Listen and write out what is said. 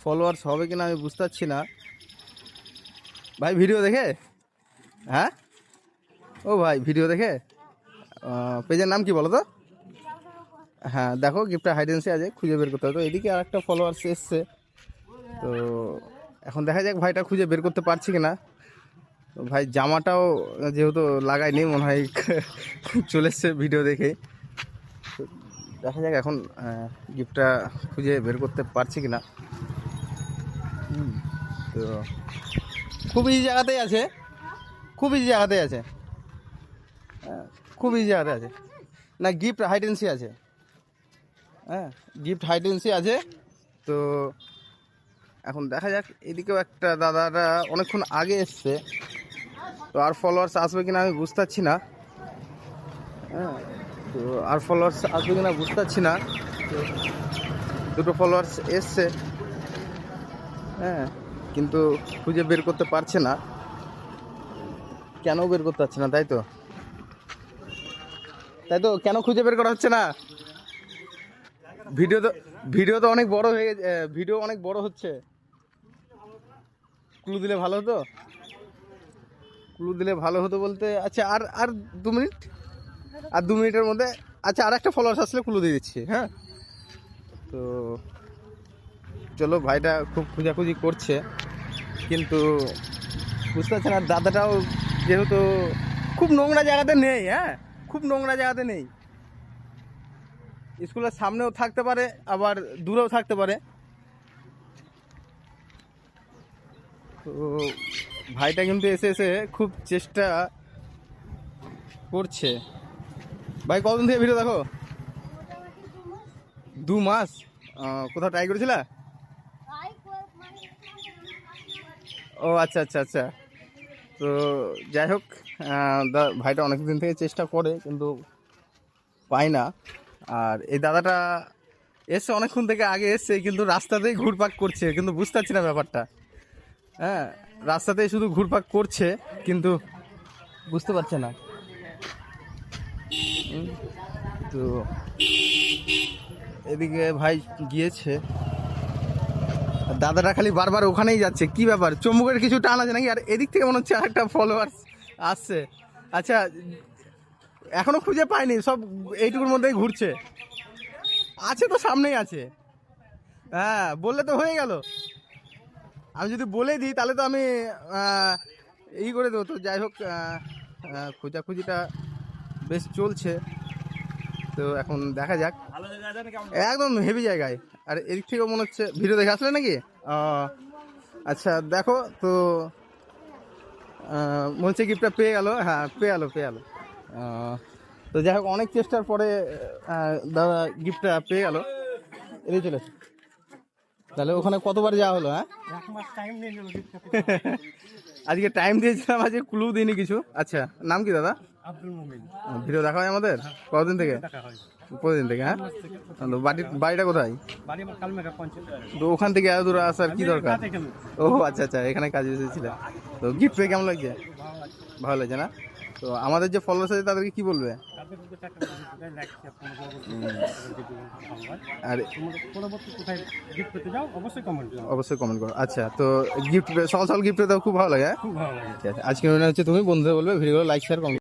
Followers হবে কিনা আমি বুঝতে পারছি না। ভাই ভিডিও দেখে? হ্যাঁ ও ভাই ভিডিও দেখে। পেজের নাম কি বলো তো? হ্যাঁ দেখো গিফটটা হাইডেন্সি আছে, খুঁজে বের করতে হবে। তো এদিকে আর একটা ফলোয়ার্স এসছে, তো এখন দেখা যাক ভাইটা খুঁজে বের করতে পারছি কিনা। তো ভাই জামাটাও যেহেতু লাগাইনি মনে হয় চলে এসছে ভিডিও দেখে। দেখা যাক এখন গিফটটা খুঁজে বের করতে পারছি কিনা। তো খুব ইজি জায়গাতেই আছে, খুব ইজি জায়গাতেই আছে, খুব ইজি জায়গাতে আছে। না গিফট হাইডেন্সি আছে, হ্যাঁ গিফট হাইডেন্সি আছে। তো এখন দেখা যাক, এদিকেও একটা দাদারা অনেকক্ষণ আগে এসছে, তো আর ফলোয়ার্স আসবে কিনা আমি বুঝতে পারছি না। হ্যাঁ তো আর ফলোয়ার্স আসবে কিনা বুঝতে পারছি না। তো দুটো ফলোয়ার্স এসছে, হ্যাঁ কিন্তু খুঁজে বের করতে পারছে না। কেন বের করতে পারছে না? তাই তো কেন খুঁজে বের করা হচ্ছে না? ভিডিও তো অনেক বড় হয়ে গেছে, ভিডিও অনেক বড় হচ্ছে। ক্লু দিলে ভালো হতো, ক্লু দিলে ভালো হতো বলতে। আচ্ছা আর আর 2 মিনিট, আর 2 মিনিটের মধ্যে আচ্ছা আর একটা ফলোয়ার্স আসলে ক্লু দিয়ে দিচ্ছি। হ্যাঁ তো চলো, ভাইটা খুব খোঁজাখুঁজি করছে কিন্তু বুঝতে পারছে না। দাদাটাও যেহেতু খুব নোংরা জায়গাতে নেই, হ্যাঁ খুব নোংরা জায়গাতে নেই, স্কুলের সামনেও থাকতে পারে আবার দূরেও থাকতে পারে। তো ভাইটা কিন্তু এসে এসে খুব চেষ্টা করছে। ভাই কতদিন থেকে ভিডিও দেখো? 2 মাস? কোথাও ট্রাই করেছিলা? ও আচ্ছা আচ্ছা আচ্ছা। তো যাই হোক, ভাইটা অনেক দিন থেকে চেষ্টা করে কিন্তু পায় না। আর এই দাদাটা এসছে অনেকক্ষণ থেকে আগে এসছে, কিন্তু রাস্তাতেই ঘুরপাক করছে, কিন্তু বুঝতে পারছি না ব্যাপারটা। হ্যাঁ রাস্তাতেই শুধু ঘুরপাক করছে কিন্তু বুঝতে পারছে না। তো এদিকে ভাই গিয়েছে, দাদাটা খালি বারবার ওখানেই যাচ্ছে। কি ব্যাপার, চম্বুকের কিছু টান আছে নাকি? আর এদিক থেকে মনে হচ্ছে আরেকটা ফলোয়ার্স আসছে। আচ্ছা এখনো খুঁজে পাইনি, সব এইটুকুর মধ্যেই ঘুরছে। আছে তো সামনেই আছে, হ্যাঁ বললে তো হয়ে গেল। আমি যদি বলে দিই তাহলে তো আমি ই করে দেবো। তো যাই হোক, খোঁজাখুঁজিটা বেশ চলছে। তো এখন দেখা যাক, একদম হেভি জায়গায়। আর এদিক থেকেও মনে হচ্ছে ভিডিও দেখে আসলে নাকি। আচ্ছা দেখো তো, মনে হচ্ছে গিফটটা পেয়ে গেল। হ্যাঁ পেয়ে গেল। তো যাই হোক, অনেক চেষ্টার পরে দাদা গিফটটা পেয়ে গেল। এদিকে চলে তাহলে ওখানে কতবার যাওয়া হলো? হ্যাঁ আজকে টাইম দিয়েছিলাম, আজকে ক্লু দিইনি কিছু। আচ্ছা নাম কি দাদা? আব্দুল মুমিন। ভিডিও দেখা হয় আমাদের কতদিন থেকে? প্রতিদিন থেকে। হ্যাঁ বাড়িটা কোথায়? তো ওখান থেকে এত দূর আসার কি দরকার? ও আচ্ছা আচ্ছা, এখানে কাজে এসেছিলাম। তো গিফট পেয়ে কেমন লাগছে? ভালো লাগছে না? তো আমাদের যে ফলোয়ার্স আছে তাদেরকে কি বলবে? আর অবশ্যই কমেন্ট করো। আচ্ছা তো গিফট সকাল সকাল গিফট পেতে খুব ভালো লাগে। আজকে মনে হচ্ছে তুমি বন্ধুদের বলবে ভিডিওগুলো লাইক শেয়ার কমেন্ট।